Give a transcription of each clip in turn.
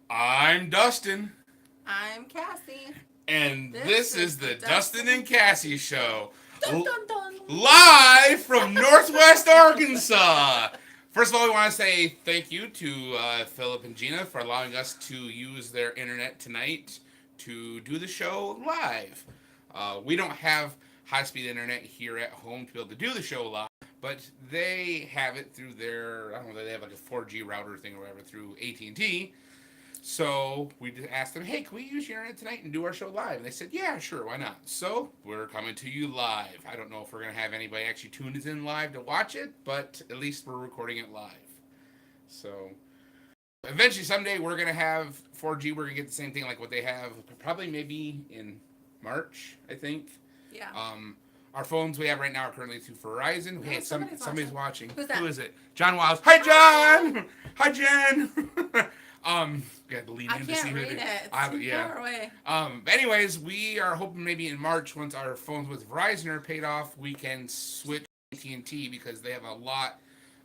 I'm Dustin. I'm Cassie. And this is the Dustin and Cassie Show. Dun dun dun. Live from Northwest Arkansas. First of all, we want to say thank you to Philip and Gina for allowing us to use their internet tonight to do the show live. We don't have high speed internet here at home to be able to do the show live, but they have it through their, I don't know, they have like a 4G router thing or whatever through AT&T. So we just asked them, hey, can we use your internet tonight and do our show live? And they said, yeah, sure, why not? So we're coming to you live. I don't know if we're going to have anybody actually tune us in live to watch it, but at least we're recording it live. So eventually someday we're going to have 4G. We're going to get the same thing like what they have probably maybe in March, I think. Yeah. Our phones we have right now are currently through Verizon. Hey, somebody's watching. Who's that? Who is it? John Wiles. Hi, John! Hi, Jen! Got to lean in to see who it is. It's too far away. Anyways, we are hoping maybe in March, once our phones with Verizon are paid off, we can switch to AT&T because they have a lot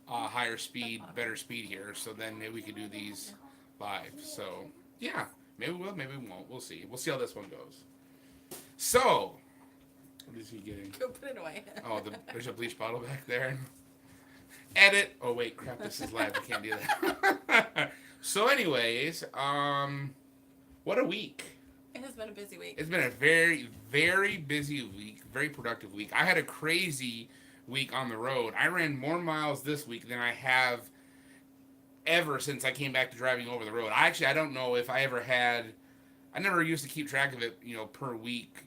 higher speed, better speed here. So then maybe we could do these live. So yeah, maybe we will, maybe we won't. We'll see. We'll see how this one goes. So, what is he getting? Go put it away. Oh, there's a bleach bottle back there. Edit. Oh wait, crap! This is live. I can't do that. So, anyways, what a week. It has been a busy week. It's been a very, very busy week, very productive week. I had a crazy week on the road. I ran more miles this week than I have ever since I came back to driving over the road. I don't know if I ever had. I never used to keep track of it, per week,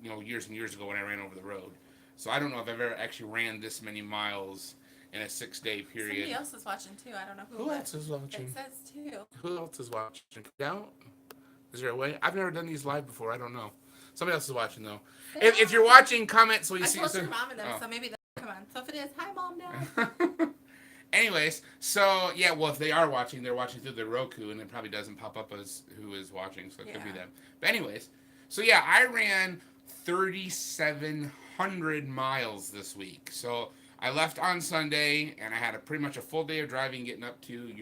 years and years ago when I ran over the road. So I don't know if I've ever actually ran this many miles in a 6-day period. Somebody else is watching too. I don't know who else is watching. It says two. Who else is watching? Down? Is there a way? I've never done these live before. I don't know. Somebody else is watching though. If you're watching, comment so you see. I told your mom and them, so maybe they'll come on. So if it is, hi mom, dad. Anyways, so yeah, well, if they are watching, they're watching through the Roku, and it probably doesn't pop up as who is watching, so it could be them. But anyways, so yeah, I ran 3,700 miles this week. So I left on Sunday, and I had pretty much a full day of driving, getting up to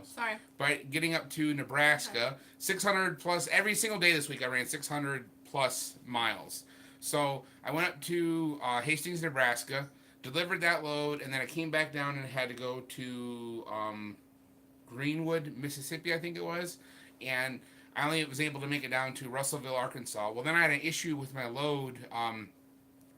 Sorry. But getting up to Nebraska, 600 plus every single day this week. I ran 600 plus miles. So I went up to Hastings, Nebraska, delivered that load, and then I came back down and had to go to Greenwood, Mississippi, I think it was, and I only was able to make it down to Russellville, Arkansas. Well, then I had an issue with my load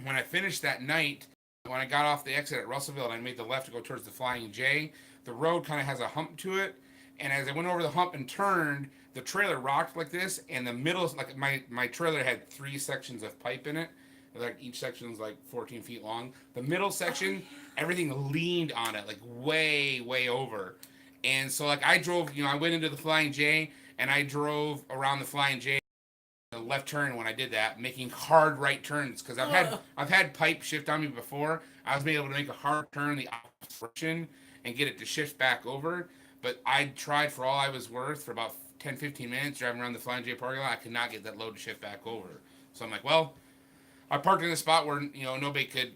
when I finished that night. When I got off the exit at Russellville and I made the left to go towards the Flying J, the road kind of has a hump to it, and as I went over the hump and turned, the trailer rocked like this, and the middle, like my trailer had 3 sections of pipe in it. Like each section was like 14 feet long. The middle section, everything leaned on it, like way, way over. And so like I drove, I went into the Flying J, and I drove around the Flying J, the left turn when I did that, making hard right turns because I've had pipe shift on me before. I was able to make a hard turn the opposite direction and get it to shift back over. But I tried for all I was worth for about 10-15 minutes driving around the Flying J parking lot. I could not get that load to shift back over. So I'm like, well, I parked in a spot where nobody could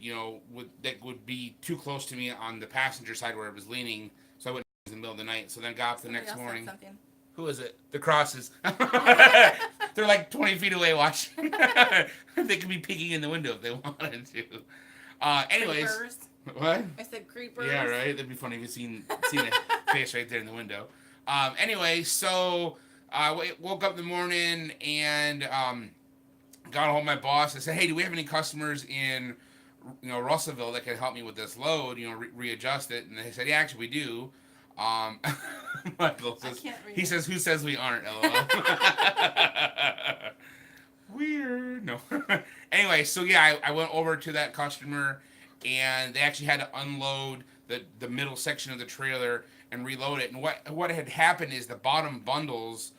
that would be too close to me on the passenger side where it was leaning, so I wouldn't in the middle of the night. So then got up the next morning. Who is it? The Crosses. They're like 20 feet away watching. They could be peeking in the window if they wanted to. Anyways. Creepers. What? I said creepers. Yeah, right? That'd be funny if you seen a face right there in the window. Anyway, so I woke up in the morning and got a hold of my boss. I said, hey, do we have any customers in Russellville that can help me with this load, readjust it? And they said, yeah, actually we do. Michael says, he says, who says we aren't, LOL. Weird. No. Anyway, so yeah, I went over to that customer, and they actually had to unload the middle section of the trailer and reload it. And what had happened is the bottom bundles,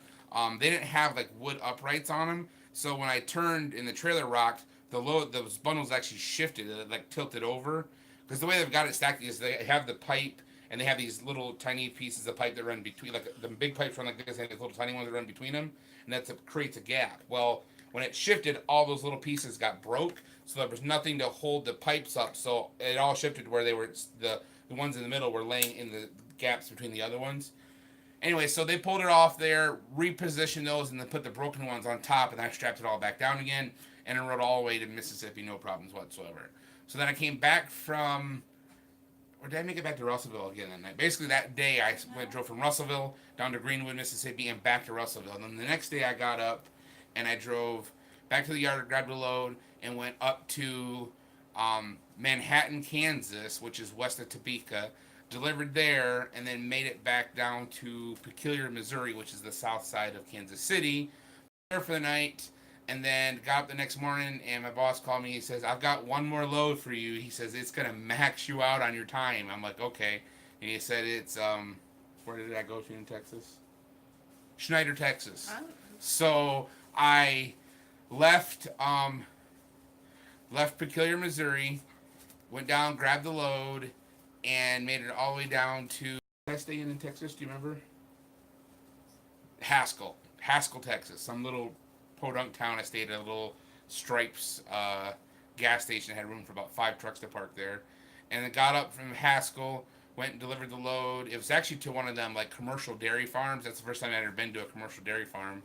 they didn't have like wood uprights on them. So when I turned and the trailer rocked, those bundles actually shifted, it like tilted over. Because the way they've got it stacked is they have the pipe, and they have these little tiny pieces of pipe that run between, like the big pipes run like this, and the little tiny ones that run between them, and that creates a gap. Well, when it shifted, all those little pieces got broke, so there was nothing to hold the pipes up, so it all shifted where they were, the ones in the middle were laying in the gaps between the other ones. Anyway, so they pulled it off there, repositioned those, and then put the broken ones on top, and I strapped it all back down again, and I rode all the way to Mississippi, no problems whatsoever. So then I came back from, or did I make it back to Russellville again that night? Basically, that day I drove from Russellville down to Greenwood, Mississippi, and back to Russellville. And then the next day I got up, and I drove back to the yard, grabbed a load, and went up to Manhattan, Kansas, which is west of Topeka, delivered there, and then made it back down to Peculiar, Missouri, which is the south side of Kansas City, there for the night, and then got up the next morning, and my boss called me. He says, I've got one more load for you. He says, it's going to max you out on your time. I'm like, okay. And he said, it's, where did I go to in Texas? Schneider, Texas. Oh. So I left Peculiar, Missouri, went down, grabbed the load, and made it all the way down to, did I stay in Texas? Do you remember? Haskell, Texas. Some little podunk town. I stayed at a little Stripes gas station. Had room for about 5 trucks to park there. And then got up from Haskell, went and delivered the load. It was actually to one of them like commercial dairy farms. That's the first time I'd ever been to a commercial dairy farm.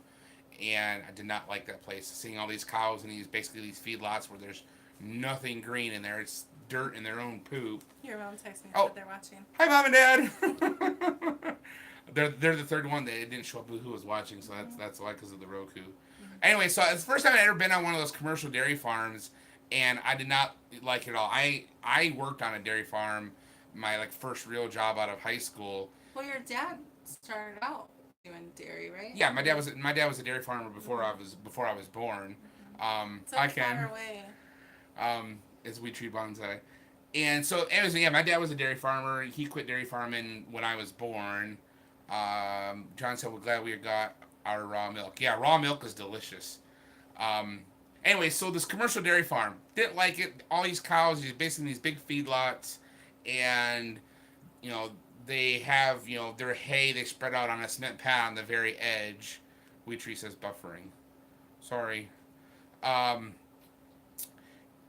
And I did not like that place. Seeing all these cows and these feedlots where there's nothing green in there. It's dirt and their own poop. Your mom texted me that they're watching. Hi, Mom and Dad. they're the third one that it didn't show up who was watching, so that's why, because of the Roku. Mm-hmm. Anyway, so it's the first time I'd ever been on one of those commercial dairy farms, and I did not like it at all. I worked on a dairy farm, my first real job out of high school. Well, your dad started out doing dairy, right? Yeah, my dad was a dairy farmer before I was born. So I can. It's Wheat Tree Bonsai. And so, anyways, yeah, my dad was a dairy farmer. He quit dairy farming when I was born. John said, we're glad we got our raw milk. Yeah, raw milk is delicious. Anyway, so this commercial dairy farm, didn't like it. All these cows, basically these big feedlots, and, they have, their hay, they spread out on a cement pad on the very edge. Wheat Tree says buffering. Sorry.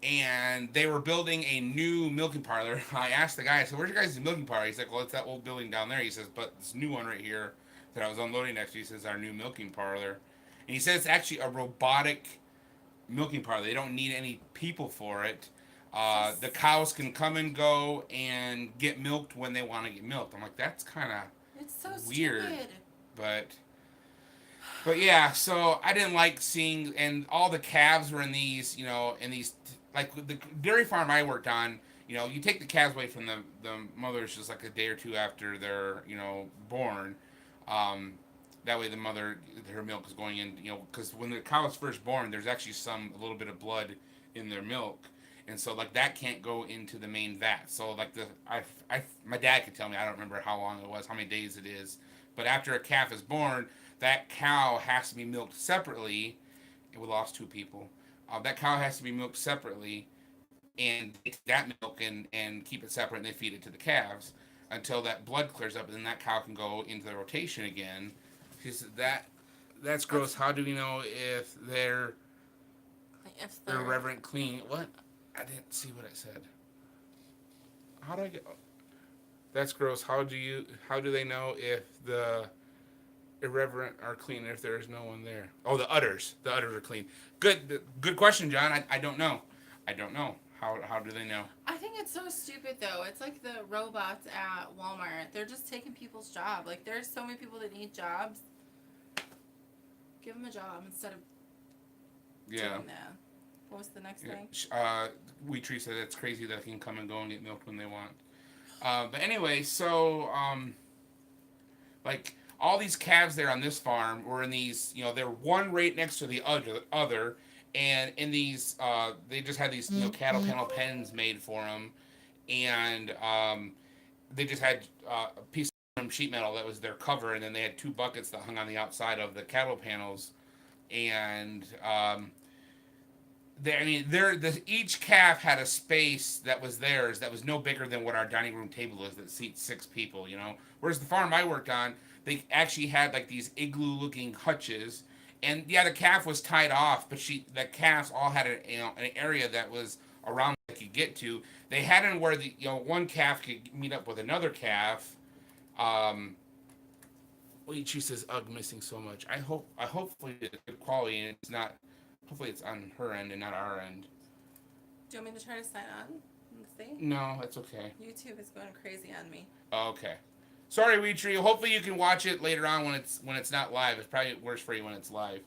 And they were building a new milking parlor. I asked the guy, I said, where's your guys' milking parlor? He's like, well, it's that old building down there. He says, but this new one right here that I was unloading next to, he says, our new milking parlor. And he says it's actually a robotic milking parlor. They don't need any people for it. The cows can come and go and get milked when they want to get milked. I'm like, that's kind of weird. Stupid. But yeah, so I didn't like seeing, and all the calves were in these, like the dairy farm I worked on, you take the calves away from the mothers just like a day or two after they're, born. That way the mother, her milk is going in, because when the cow is first born, there's actually a little bit of blood in their milk. And so that can't go into the main vat. So my dad could tell me, I don't remember how long it was, how many days it is. But after a calf is born, that cow has to be milked separately. We lost 2 people. That cow has to be milked separately, and they take that milk and keep it separate, and they feed it to the calves until that blood clears up, and then that cow can go into the rotation again. She said, that's gross. How do we know if they're irreverent clean? What? I didn't see what I said. How do I get? That's gross. How do they know if the irreverent are clean if there's no one there? Oh, the udders. The udders are clean. Good question, John. I don't know. How do they know? I think it's so stupid, though. It's like the robots at Walmart. They're just taking people's job. Like, there's so many people that need jobs. Give them a job instead of doing that. What was the next thing? Wheat Tree said it's crazy that they can come and go and get milk when they want. But anyway, so, all these calves there on this farm were in these, they're one right next to the other, and in these, they just had these, cattle panel pens made for them, and they just had a piece of sheet metal that was their cover, and then they had 2 buckets that hung on the outside of the cattle panels, and each calf had a space that was theirs that was no bigger than what our dining room table is that seats 6 people, Whereas the farm I worked on, they actually had these igloo-looking hutches, and yeah, the calf was tied off, but the calves all had an area that was around they could get to. They had it where the one calf could meet up with another calf, Wait, she says, "Ugh, missing so much." Hopefully it's good quality and it's not. Hopefully it's on her end and not our end. Do you want me to try to sign on and see? No, that's okay. YouTube is going crazy on me. Okay. Sorry, Weetree. Hopefully you can watch it later on when it's not live. It's probably worse for you when it's live.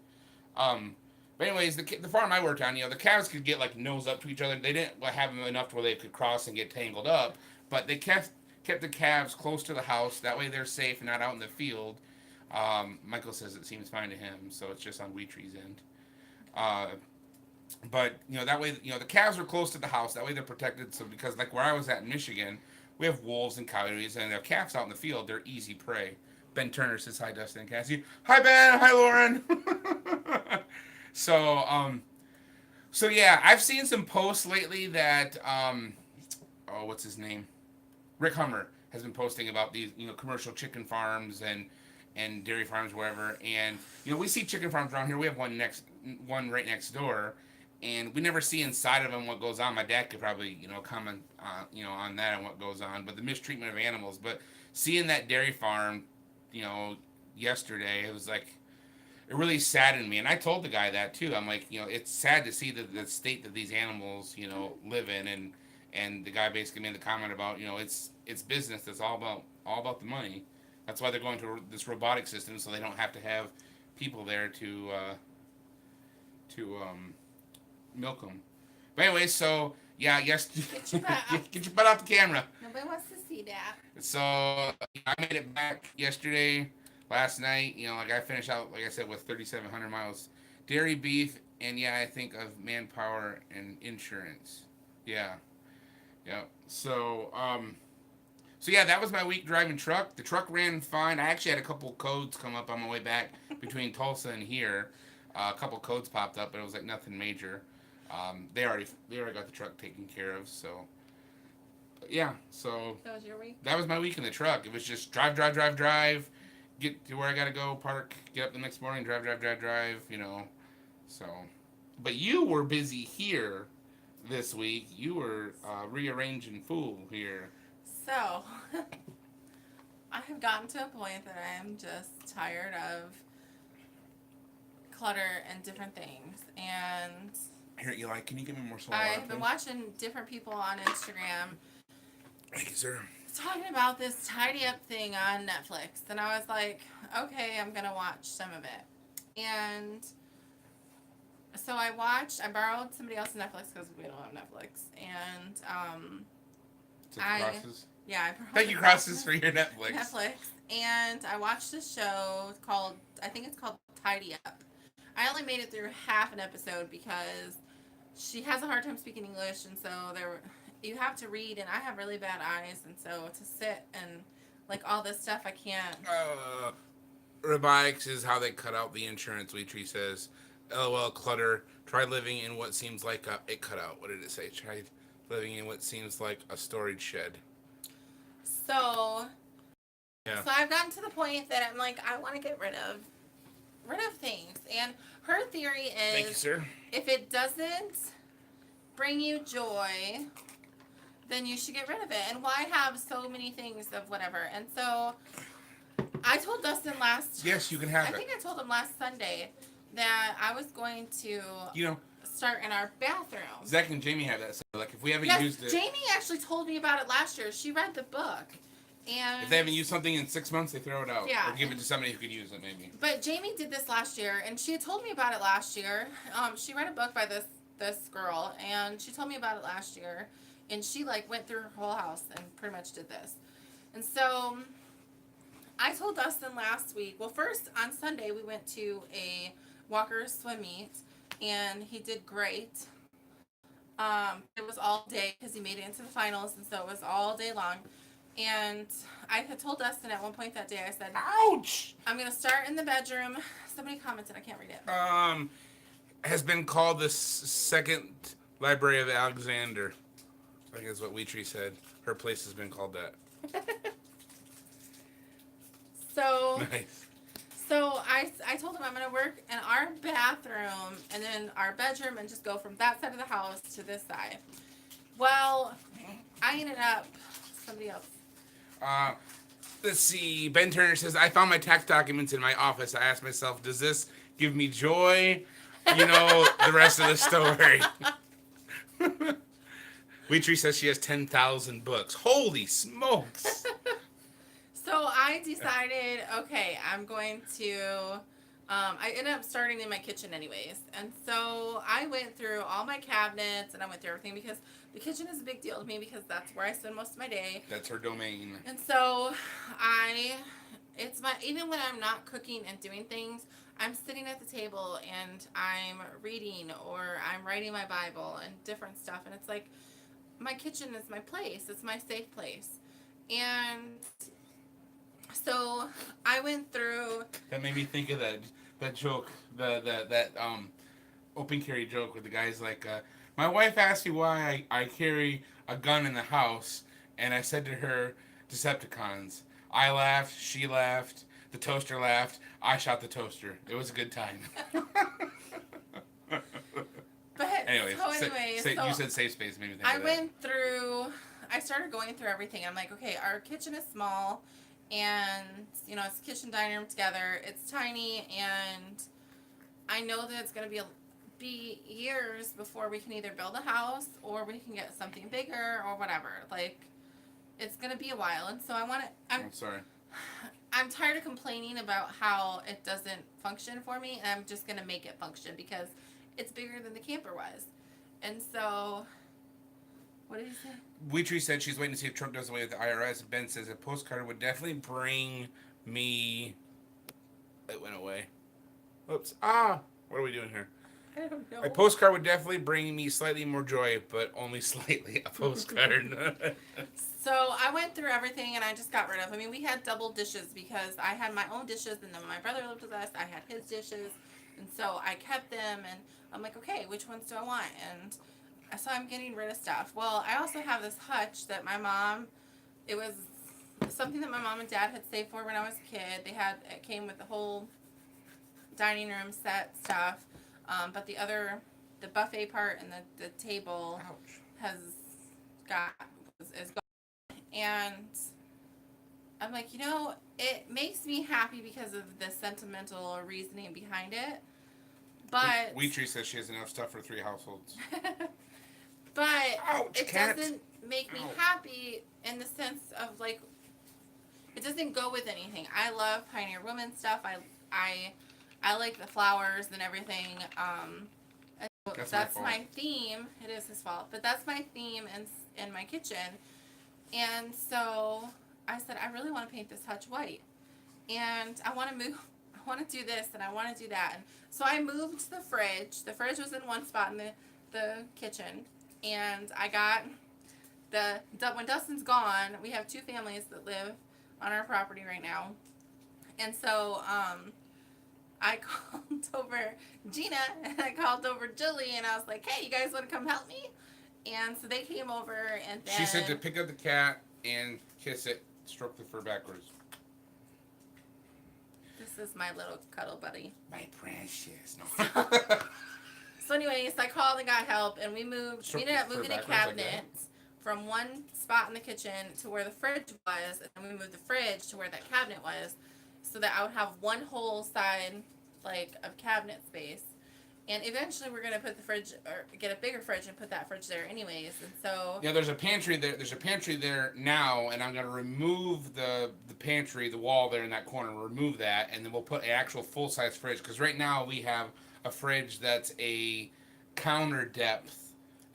But anyways, the farm I worked on, the calves could get like nose up to each other. They didn't have them enough to where they could cross and get tangled up, but they kept the calves close to the house. That way they're safe and not out in the field. Michael says it seems fine to him, so it's just on Weetree's end. But that way the calves are close to the house. That way they're protected. So because like where I was at in Michigan, we have wolves and coyotes, and the calves out in the field, they're easy prey. Ben Turner says hi, Dustin and Cassie. Hi Ben. Hi Lauren. So yeah, I've seen some posts lately that what's his name? Rick Hummer has been posting about these commercial chicken farms and dairy farms wherever, and we see chicken farms around here. We have one right next door, and we never see inside of them what goes on. My dad could probably comment on that and what goes on, but the mistreatment of animals. But seeing that dairy farm, yesterday, it was like it really saddened me, and I told the guy that too. I'm like, it's sad to see the state that these animals live in, and the guy basically made the comment about it's business. That's all about the money. That's why they're going to this robotic system, so they don't have to have people there to milk them. But anyway, so yeah, yes, Get your butt get your butt off the camera. Nobody wants to see that. So I made it back yesterday, last night. Like I finished out, like I said, with 3,700 miles, dairy, beef, and yeah, I think of manpower and insurance. Yeah. So So yeah, that was my week driving truck. The truck ran fine. I actually had a couple codes come up on my way back between Tulsa and here. A couple codes popped up, but it was like nothing major. They already got the truck taken care of. So yeah, so That was your week? that was my week in the truck. It was just drive, get to where I gotta go, park, get up the next morning, drive. So, but you were busy here this week. You were rearranging fool here. So, I have gotten to a point that I am just tired of clutter and different things. And Here, Eli, can you give me more soda? I've been watching different people on Instagram Thank you, sir. talking about this tidy up thing on Netflix. And I was like, okay, I'm going to watch some of it. And so I borrowed somebody else's Netflix because we don't have Netflix. And Crosses? yeah, I borrowed Thank you, Crosses, for your Netflix. And I watched this show called, I think it's called Tidy Up. I only made it through half an episode because she has a hard time speaking English, and so you have to read, and I have really bad eyes, and so to sit and like all this stuff, I can't. Robotics is how they cut out the insurance, Weetree says. LOL, clutter. Try living in what seems like it cut out. What did it say? Try living in what seems like a storage shed. So Yeah. So I've gotten to the point that I'm like, I want to get rid of things. And her theory is, Thank you, sir. if it doesn't bring you joy, then you should get rid of it. And why have so many things of whatever? And so I told Dustin Yes, you can have I it. think I told him last Sunday that I was going to start in our bathroom. Zach and Jamie have that. So, like, if we haven't Yes, used it, Jamie actually told me about it last year. She read the book. And if they haven't used something in 6 months, they throw it out. Yeah. Or give it to somebody who could use it, maybe. But Jamie did this last year, and she had told me about it last year. She read a book by this girl, and she told me about it last year, and she like went through her whole house and pretty much did this. And so I told Dustin last week. Well, first on Sunday we went to a Walker swim meet, and he did great. It was all day because he made it into the finals, and so it was all day long. And I had told Dustin at one point that day, I said, Ouch! I'm going to start in the bedroom. Somebody commented, I can't read it. Has been called the second Library of Alexander. I think that's what Weetree said. Her place has been called that. So, Nice. so I told him I'm going to work in our bathroom and then our bedroom and just go from that side of the house to this side. Well, I ended up, somebody else. Let's see. Ben Turner says, I found my tax documents in my office. I asked myself, does this give me joy? You know the rest of the story. Wheatree says she has 10,000 books. Holy smokes. So I decided, okay, I'm going to. I ended up starting in my kitchen anyways. And so I went through all my cabinets and I went through everything because the kitchen is a big deal to me because that's where I spend most of my day. That's her domain. And so even when I'm not cooking and doing things, I'm sitting at the table and I'm reading or I'm writing my Bible and different stuff. And it's like, my kitchen is my place. It's my safe place. And so I went through. That made me think of that joke, that open carry joke where the guy's like, my wife asked me why I carry a gun in the house, and I said to her, Decepticons. I laughed, she laughed, the toaster laughed, I shot the toaster. It was a good time. Anyways, you said safe space, made me think of that. I started going through everything. I'm like, okay, our kitchen is small, and, it's kitchen dining room together. It's tiny, and I know that it's going to be years before we can either build a house or we can get something bigger or whatever. Like, it's going to be a while, and so I'm sorry. I'm tired of complaining about how it doesn't function for me, and I'm just going to make it function because it's bigger than the camper was. And so, what did you say? Wheatree said she's waiting to see if Trump does away with the IRS. Ben says a postcard would definitely bring me. It went away. Oops. What are we doing here? I don't know. A postcard would definitely bring me slightly more joy, but only slightly. A postcard. So I went through everything and I just got rid of. I mean, we had double dishes because I had my own dishes, and then when my brother lived with us, I had his dishes, and so I kept them. And I'm like, okay, which ones do I want? And so I'm getting rid of stuff. Well, I also have this hutch that it was something that my mom and dad had saved for when I was a kid. It came with the whole dining room set stuff, but the buffet part and the table is gone. And I'm like, it makes me happy because of the sentimental reasoning behind it. But Wheatree says she has enough stuff for 3 households. But Ouch, it cat. doesn't make me happy in the sense of, like, it doesn't go with anything. I love Pioneer Woman stuff. I like the flowers and everything. That's my theme. It is his fault, but that's my theme in my kitchen. And so I said, I really want to paint this hutch white, and I want to move. I want to do this and I want to do that. And so I moved the fridge. The fridge was in one spot in the kitchen, and I got when Dustin's gone, we have 2 families that live on our property right now, and so I called over Gina and I called over Julie, and I was like, hey, you guys want to come help me? And so they came over, and then She said to pick up the cat and kiss it, stroke the fur backwards. This is my little cuddle buddy. My precious. No. So anyways, I called and got help, and we ended up moving a cabinet from one spot in the kitchen to where the fridge was, and then we moved the fridge to where that cabinet was, so that I would have one whole side, like, of cabinet space. And eventually we're gonna put the fridge, or get a bigger fridge and put that fridge there anyways. And so yeah, there's a pantry there. There's a pantry there now, and I'm gonna remove the pantry, the wall there in that corner. Remove that, and then we'll put an actual full size fridge. Because right now we have a fridge that's a counter depth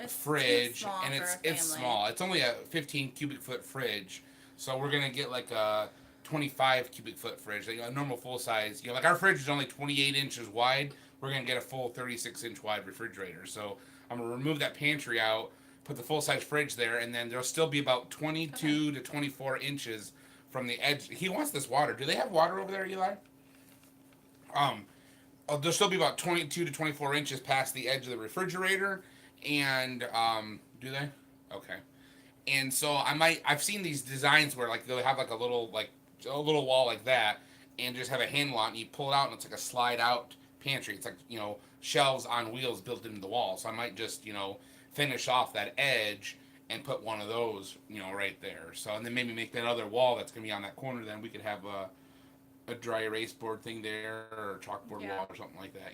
fridge, and it's small. It's only a 15 cubic foot fridge, so we're gonna get like a 25 cubic foot fridge, like a normal full size. Like our fridge is only 28 inches wide. We're going to get a full 36-inch wide refrigerator. So I'm going to remove that pantry out, put the full-size fridge there, and then there'll still be about 22 to 24 inches from the edge. He wants this water. Do they have water over there, Eli? There'll still be about 22 to 24 inches past the edge of the refrigerator. And, do they? Okay. And so I've seen these designs where, like, they'll have, like, a little wall like that, and just have a handle on it, and you pull it out, and it's like a slide-out pantry. It's like, shelves on wheels built into the wall. So I might just, finish off that edge and put one of those, right there. So, and then maybe make that other wall that's gonna be on that corner. Then we could have a dry erase board thing there, or a chalkboard wall, or something like that.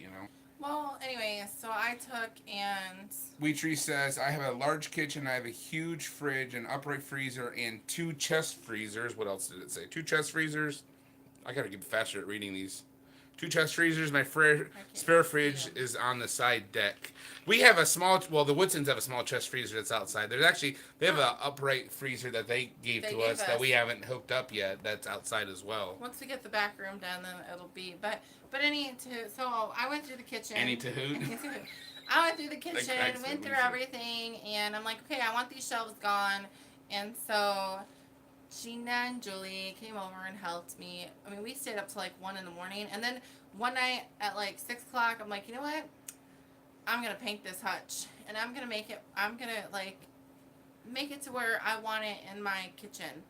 Well, anyway, so I took and... Wheatree says, I have a large kitchen, I have a huge fridge, an upright freezer, and 2 chest freezers. What else did it say? 2 chest freezers. I gotta get faster at reading these. 2 chest freezers. My spare fridge is on the side deck. We have a small, the Woodsons have a small chest freezer that's outside. They have an upright freezer that they gave us that we haven't hooked up yet. That's outside as well. Once we get the back room done, then it'll be, but so I went through the kitchen. Any to hoot? I went through the kitchen, went through everything, and I'm like, okay, I want these shelves gone. And so Gina and Julie came over and helped me. I mean, we stayed up till like 1 in the morning, and then one night at like 6 o'clock, I'm like, you know what? I'm gonna paint this hutch, and I'm gonna make it to where I want it in my kitchen.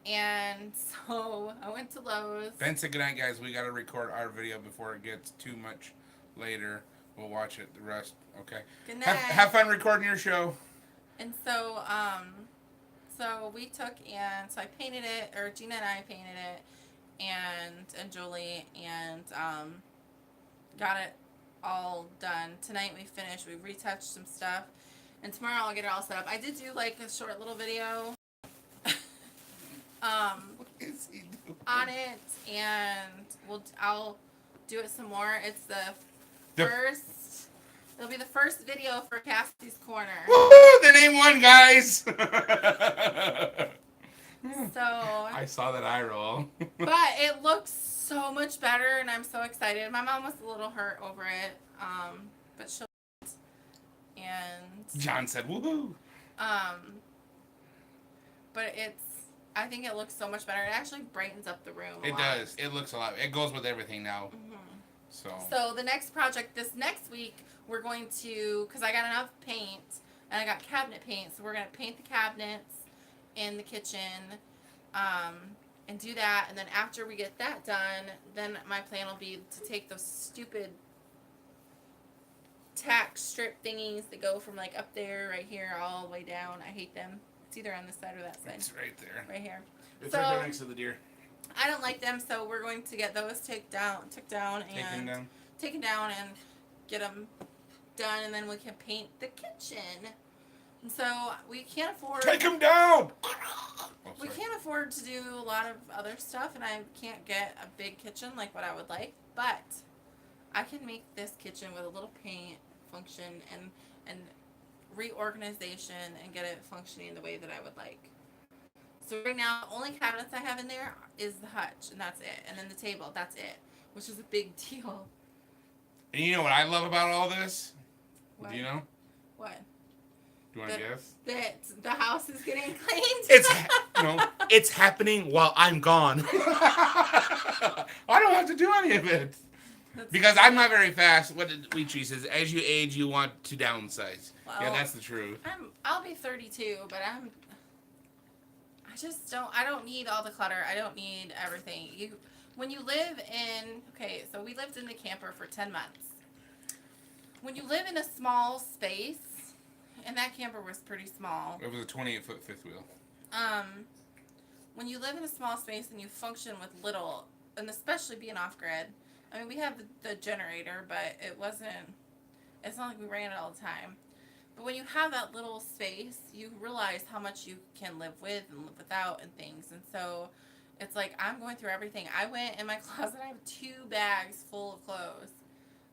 And so I went to Lowe's. Ben said, good night, guys. We got to record our video before it gets too much later. We'll watch it the rest. Okay. Good night. Have fun recording your show. And so, so we took and so I painted it, or Gina and I painted it, and Julie, and got it all done. Tonight we finished. We retouched some stuff, and tomorrow I'll get it all set up. I did do like a short little video. What is he doing? On it, and I'll do it some more. It's first. It'll be the first video for Cassie's Corner. Woohoo! The name won, guys. So I saw that eye roll. But it looks so much better, and I'm so excited. My mom was a little hurt over it, but she'll. And John said, "Woohoo!" But I think it looks so much better. It actually brightens up the room. It does. It looks a lot. It goes with everything now. Mm-hmm. So the next project, this next week, we're going to, because I got enough paint, and I got cabinet paint, so we're going to paint the cabinets in the kitchen, and do that. And then after we get that done, then my plan will be to take those stupid tack strip thingies that go from like up there, right here, all the way down. I hate them. It's either on this side or that side. It's right there. Right here. It's right there next to the deer. I don't like them, so we're going to get those taken down, and get them done, and then we can paint the kitchen. And so we can't afford. Take them down. We can't afford to do a lot of other stuff, and I can't get a big kitchen like what I would like, but I can make this kitchen with a little paint function and reorganization and get it functioning the way that I would like. So right now, the only cabinets I have in there is the hutch, and that's it. And then the table, that's it, which is a big deal. And you know what I love about all this? What? Do you know? What? Do you want to guess? That the house is getting cleaned? It's happening while I'm gone. I don't have to do any of it. Because I'm not very fast. What did Wheatree says? As you age, you want to downsize. Well, yeah, that's the truth. I'll be 32, but I don't need all the clutter. I don't need everything. When you live in, so we lived in the camper for 10 months. When you live in a small space, and that camper was pretty small. It was a 28-foot fifth wheel. When you live in a small space and you function with little, and especially being off-grid, I mean, we have the generator, but it's not like we ran it all the time. But when you have that little space, you realize how much you can live with and live without and things. And so it's like I'm going through everything. I went in my closet. I have 2 bags full of clothes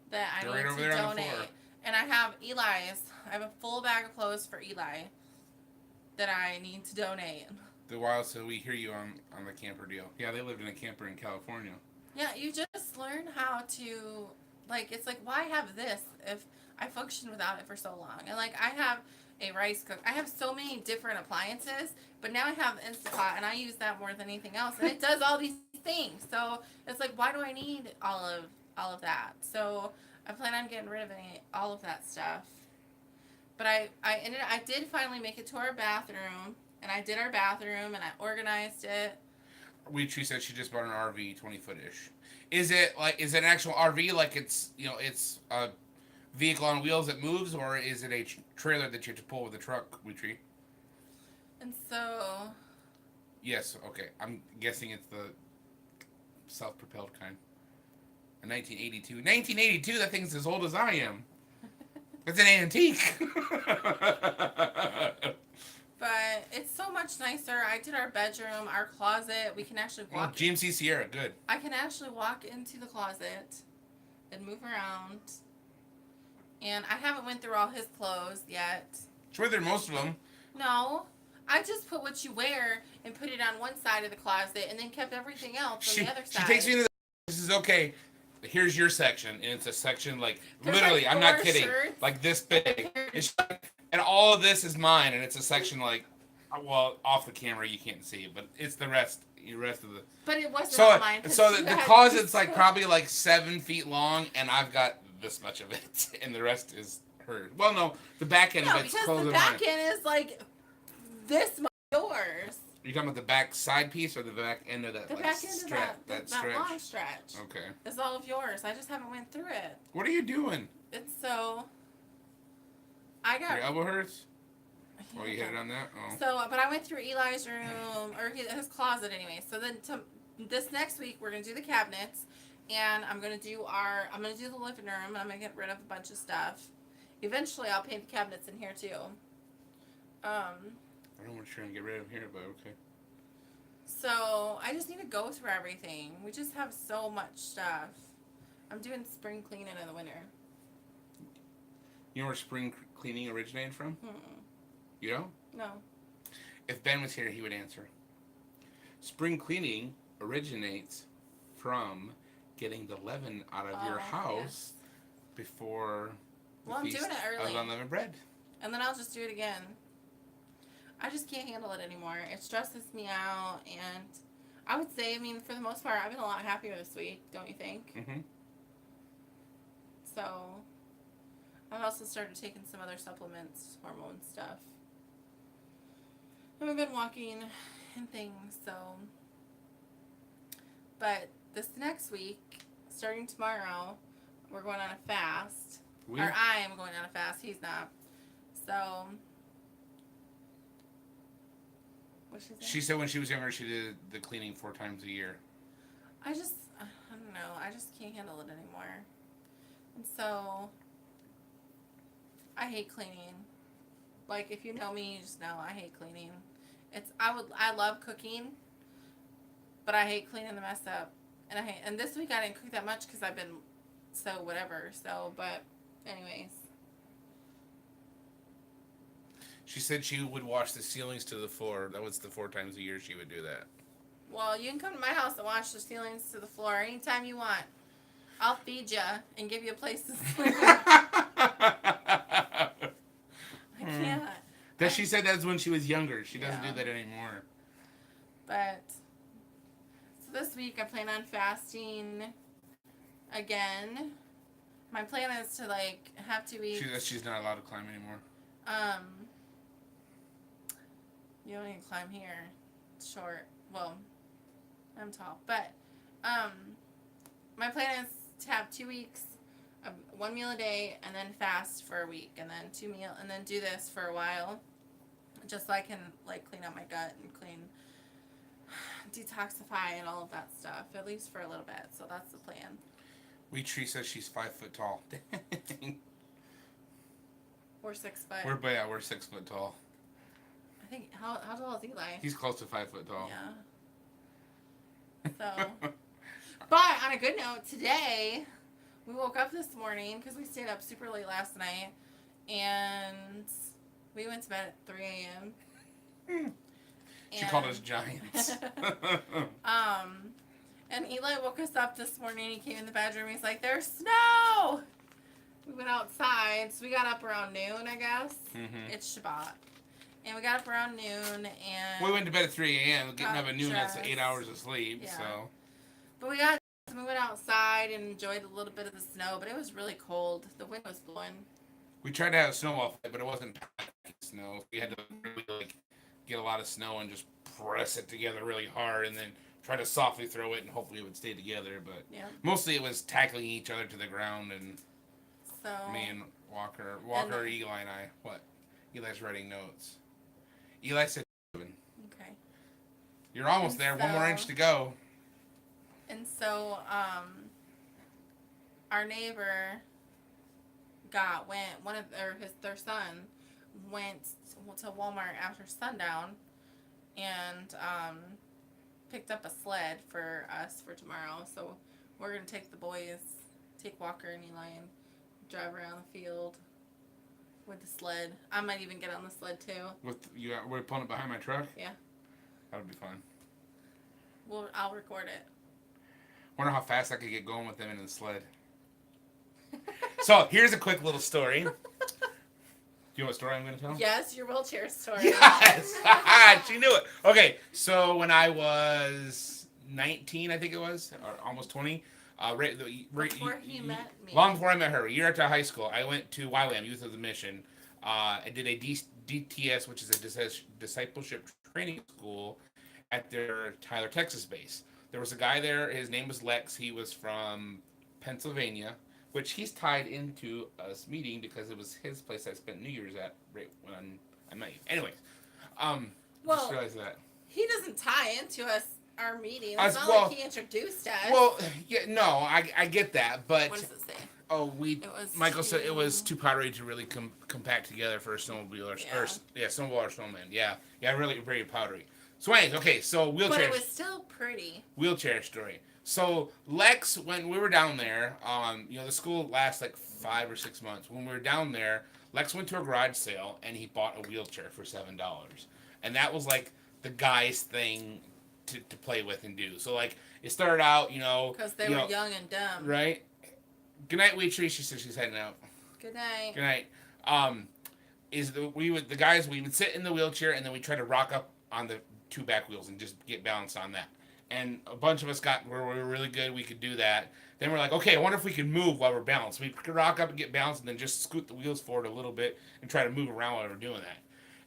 that I need to donate. And I have Eli's. I have a full bag of clothes for Eli that I need to donate. The while, so we hear you on the camper deal. Yeah, they lived in a camper in California. Yeah, you just learn how to, it's like, why have this if I function without it for so long? And, I have a rice cooker. I have so many different appliances, but now I have Instapot, and I use that more than anything else, and it does all these things. So, it's like, why do I need all of that? So, I plan on getting rid of all of that stuff. But I did finally make it to our bathroom, and I did our bathroom, and I organized it. Wheatree said she just bought an RV, 20-foot-ish. Is it an actual RV, like it's a vehicle on wheels that moves, or is it a trailer that you have to pull with a truck, Wheatree? And so... Yes, okay. I'm guessing it's the self-propelled kind. A 1982. 1982, that thing's as old as I am. It's an antique. But it's so much nicer. I did our bedroom, our closet. We can actually Oh, walk. GMC Sierra, good. I can actually walk into the closet and move around. And I haven't went through all his clothes yet. She went through most of them. No. I just put what you wear and put it on one side of the closet and then kept everything else on the other side. She takes me to the... This is okay. Here's your section. And it's a section, like, There's literally, like I'm not 4 kidding. shirts. Like this big. And all of this is mine. And it's a section, like, well, off the camera, you can't see it. But it's the rest of the... But it wasn't all mine. So the closet's, like, probably, like, 7 feet long. And I've got this much of it. And the rest is hers. Well, no. The back end of it's closer because the back end is, like, this much yours. You're talking about the back side piece or the back end of that? The like, back end of that stretch? long stretch. Okay. It's all of yours. I just haven't went through it. What are you doing? It's so... I got... Your elbow hurts? Oh, you hit it on that? Oh. So, but I went through Eli's room, or his closet anyway. So then this next week, we're going to do the cabinets. And I'm going to do the living room, and I'm going to get rid of a bunch of stuff. Eventually, I'll paint the cabinets in here, too. I don't want to try and get rid of here, but okay. So, I just need to go through everything. We just have so much stuff. I'm doing spring cleaning in the winter. You know where spring cleaning originated from? Mm-mm. You know? No. If Ben was here, he would answer. Spring cleaning originates from getting the leaven out of your house before the I'm feast doing it early. of unleavened bread. And then I'll just do it again. I just can't handle it anymore. It stresses me out, and I would say, I mean, for the most part, I've been a lot happier this week, don't you think? Mm-hmm. So, I've also started taking some other supplements, hormone stuff. And we've been walking and things, so. But this next week, starting tomorrow, we're going on a fast. Or I am going on a fast. He's not. So. She said when she was younger, she did the cleaning 4 times a year. I don't know. I just can't handle it anymore. And so, I hate cleaning. Like, if you know me, you just know I hate cleaning. I love cooking, but I hate cleaning the mess up. And this week I didn't cook that much because I've been so whatever. So, but anyways. She said she would wash the ceilings to the floor. That was the 4 times a year she would do that. Well, you can come to my house and wash the ceilings to the floor anytime you want. I'll feed you and give you a place to sleep. I can't. That she said that's when she was younger. She doesn't do that anymore. But so this week I plan on fasting again. My plan is to have 2 weeks. She's not allowed to climb anymore. You don't need to climb here. It's short. Well, I'm tall. But my plan is to have 2 weeks of 1 meal a day and then fast for a week and then 2 meal and then do this for a while. Just so I can clean out my gut and detoxify and all of that stuff, at least for a little bit. So that's the plan. Tree says she's 5 foot tall. We're 6 foot. We're 6 foot tall. I think how tall is Eli? He's close to 5 foot tall. Yeah. So, but on a good note, today we woke up this morning because we stayed up super late last night, and we went to bed at 3 a.m. She called us giants. And Eli woke us up this morning. He came in the bedroom. He's like, "There's snow." We went outside, so we got up around noon, I guess. Mm-hmm. It's Shabbat. And we got up around noon, and we went to bed at 3 a.m. Getting up at noon, that's 8 hours of sleep. Yeah. So, but we went outside and enjoyed a little bit of the snow, but it was really cold. The wind was blowing. We tried to have a snowball fight, but it wasn't snow. We had to really get a lot of snow and just press it together really hard, and then try to softly throw it, and hopefully it would stay together. But mostly it was tackling each other to the ground, and me and Walker, Eli and I. What? Eli's writing notes. Eli said You're almost there. One more inch to go. And so, our neighbor their son went to Walmart after sundown and picked up a sled for us for tomorrow. So we're gonna take the boys, take Walker and Eli, and drive around the field with the sled. I might even get on the sled too. We're pulling it behind my truck? Yeah. That would be fun. I'll record it. Wonder how fast I could get going with them in the sled. So here's a quick little story. Do you know what story I'm going to tell? Yes, your wheelchair story. Yes! She knew it. Okay, so when I was 19, I think it was, or almost 20, before he met me. Long before I met her, a year after high school, I went to YWAM, Youth of the Mission. I did a DTS, which is a discipleship training school at their Tyler, Texas base. There was a guy there. His name was Lex. He was from Pennsylvania, which he's tied into us meeting because it was his place I spent New Year's at right when I met you. Anyways, just realized that. He doesn't tie into our meeting. It's not like he introduced us. Well, yeah, no, I get that, but what does it say? Oh, Michael said it was too powdery to really compact together for a snowmobile snowball or snowman. Yeah, really very powdery. So anyways, okay, so wheelchair. But it was still pretty. Wheelchair story. So Lex, when we were down there, the school lasts like 5 or 6 months. When we were down there, Lex went to a garage sale and he bought a wheelchair for $7, and that was like the guy's thing to play with and do. So like it started out, because they were young and dumb, right? Good night, Waitress. She said she's heading out. Good night. Good night. We would sit in the wheelchair and then we try to rock up on the 2 back wheels and just get balanced on that. And a bunch of us we were really good. We could do that. Then we're like, okay, I wonder if we can move while we're balanced. We could rock up and get balanced and then just scoot the wheels forward a little bit and try to move around while we're doing that.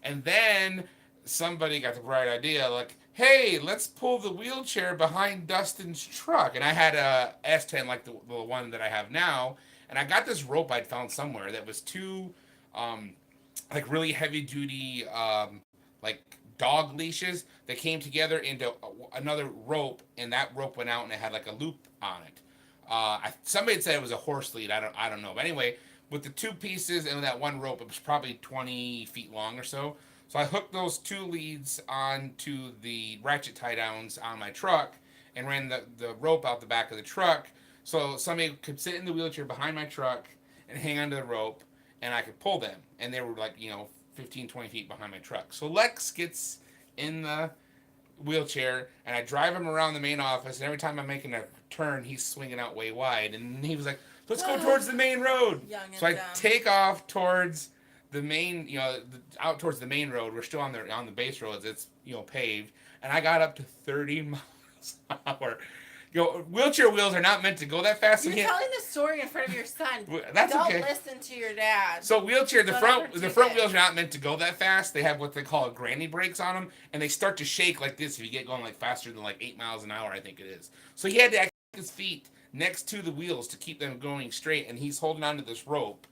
And then somebody got the bright idea, like, hey, let's pull the wheelchair behind Dustin's truck. And I had a S10 like the one that I have now. And I got this rope I'd found somewhere that was 2 like really heavy duty like dog leashes that came together into another rope, and that rope went out and it had like a loop on it. Somebody had said it was a horse lead. I don't know. But anyway, with the 2 pieces and that one rope, it was probably 20 feet long or so. So I hooked those 2 leads onto the ratchet tie downs on my truck and ran the rope out the back of the truck so somebody could sit in the wheelchair behind my truck and hang onto the rope and I could pull them. And they were like, 15, 20 feet behind my truck. So Lex gets in the wheelchair and I drive him around the main office, and every time I'm making a turn, he's swinging out way wide. And he was like, let's go towards the main road. So I take off towards the main, out towards the main road. We're still on the base roads. It's, paved. And I got up to 30 miles an hour. Wheelchair wheels are not meant to go that fast. You're telling the story in front of your son. That's Don't okay. listen to your dad. So the front wheels are not meant to go that fast. They have what they call granny brakes on them, and they start to shake like this if you get going like faster than like 8 miles an hour, I think it is. So he had to actually put his feet next to the wheels to keep them going straight, and he's holding onto this rope,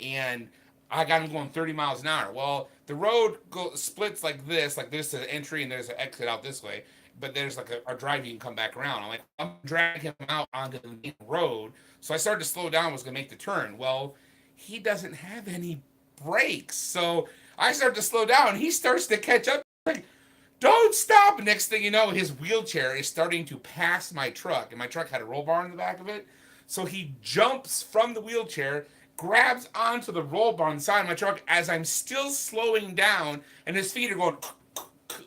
and I got him going 30 miles an hour. Well, the road splits like this is an entry and there's an exit out this way. But there's like a drive you can come back around. I'm like, I'm dragging him out onto the main road. So I started to slow down, was going to make the turn. Well, he doesn't have any brakes. So I start to slow down. He starts to catch up. Like, don't stop. Next thing you know, his wheelchair is starting to pass my truck. And my truck had a roll bar in the back of it. So he jumps from the wheelchair, grabs onto the roll bar inside my truck as I'm still slowing down. And his feet are going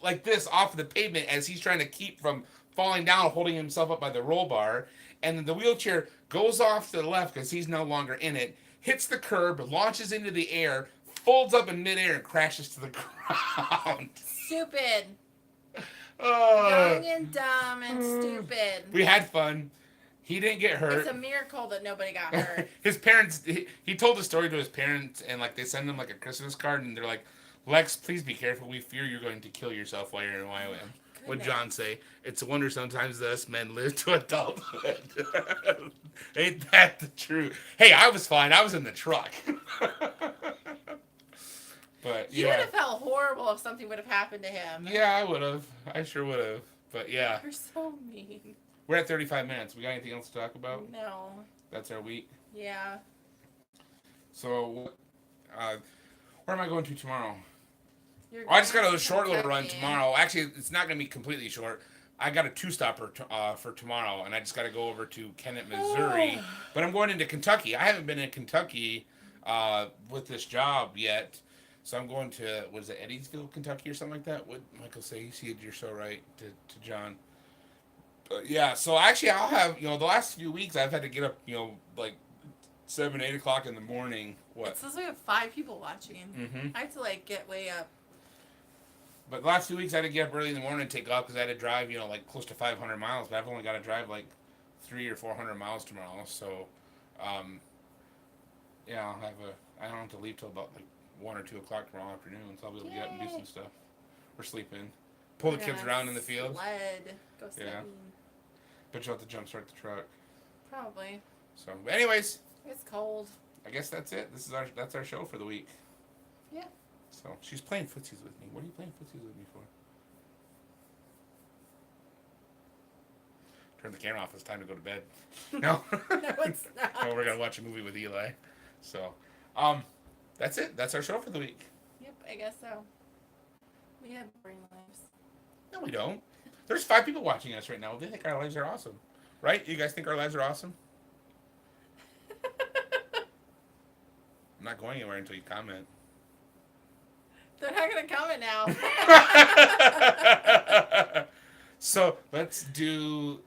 like this off the pavement as he's trying to keep from falling down, holding himself up by the roll bar. And then the wheelchair goes off to the left because he's no longer in it, hits the curb, launches into the air, folds up in midair, and crashes to the ground. Stupid. Young and dumb and stupid. We had fun. He didn't get hurt. It's a miracle that nobody got hurt. His parents, he told the story to his parents, and like they send him like a Christmas card, and they're like, Lex, please be careful. We fear you're going to kill yourself while you're in YWAM. What'd John say? It's a wonder sometimes us men live to adulthood. Ain't that the truth? Hey, I was fine. I was in the truck. But you would have felt horrible if something would have happened to him. Yeah, I would have. I sure would have. But yeah, You're so mean. we're at 35 minutes. We got anything else to talk about? No. That's our week. Yeah. So, where am I going to tomorrow? You're I just got going a to short little run Kentucky. tomorrow. Actually, it's not going to be completely short. I got a two-stopper for tomorrow, and I just got to go over to Kennett, Missouri. But I'm going into Kentucky. I haven't been in Kentucky with this job yet. So I'm going to, what is it, Eddiesville, Kentucky or something like that? What Michael say? You're so right to John. But yeah, so actually I'll have, the last few weeks I've had to get up, like 7, 8 o'clock in the morning. What? It says we have 5 people watching. Mm-hmm. I have to get way up. But the last 2 weeks I had to get up early in the morning and take off because I had to drive, like close to 500 miles. But I've only got to drive like 300 or 400 miles tomorrow. So, yeah, I don't have to leave till about like 1 or 2 o'clock tomorrow afternoon. So I'll be able to get up and do some stuff. We're sleeping. Pull the kids around in the field. Sled. Go sledding. Yeah. Bet you'll have to jumpstart the truck. Probably. So, but anyways, It's cold. I guess that's it. That's our show for the week. Yeah. So she's playing footsies with me. What are you playing footsies with me for? Turn the camera off. It's time to go to bed. No. No, it's not. No, we're gonna watch a movie with Eli. So, that's it. That's our show for the week. Yep, I guess so. We have boring lives. No, we don't. There's 5 people watching us right now. They think our lives are awesome, right? You guys think our lives are awesome? I'm not going anywhere until you comment. They're not gonna comment now. So let's do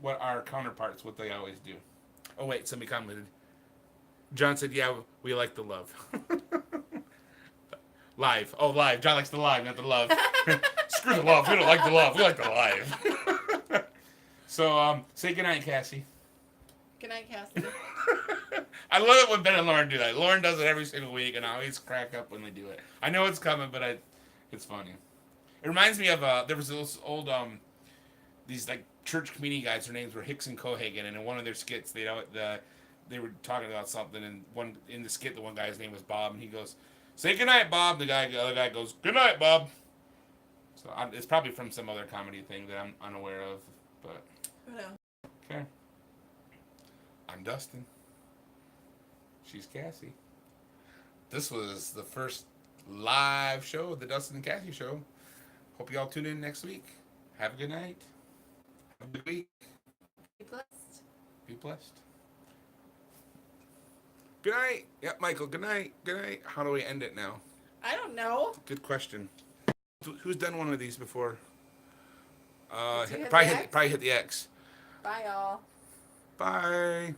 what our counterparts, what they always do. Oh wait, somebody commented. John said, "Yeah, we like the love." Live. Oh, live. John likes the live, not the love. Screw the love. We don't like the love. We like the live. So, say goodnight, Cassie. Good night, Cassie. I love it when Ben and Lauren do that. Lauren does it every single week, and I always crack up when they do it. I know it's coming, but it's funny. It reminds me of there was those old these like church comedian guys. Their names were Hicks and Cohagen, and in one of their skits, they were talking about something, and in the skit, the one guy's name was Bob, and he goes, "Say goodnight, Bob." The other guy goes, "Good night, Bob." So it's probably from some other comedy thing that I'm unaware of, but Who knows? okay. I'm Dustin. She's Cassie. This was the first live show of the Dustin and Cassie show. Hope y'all tune in next week. Have a good night. Have a good week. Be blessed. Be blessed. Good night. Yep, Michael. Good night. Good night. How do we end it now? I don't know. Good question. Who's done one of these before? Did you hit Probably hit the X. Bye, y'all. Bye.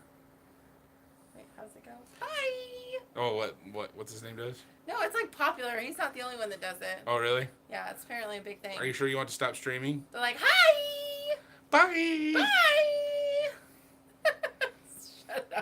Wait, how's it go? Bye. Oh, what's his name does? No, it's popular. He's not the only one that does it. Oh, really? Yeah, it's apparently a big thing. Are you sure you want to stop streaming? They're like, hi. Bye. Bye.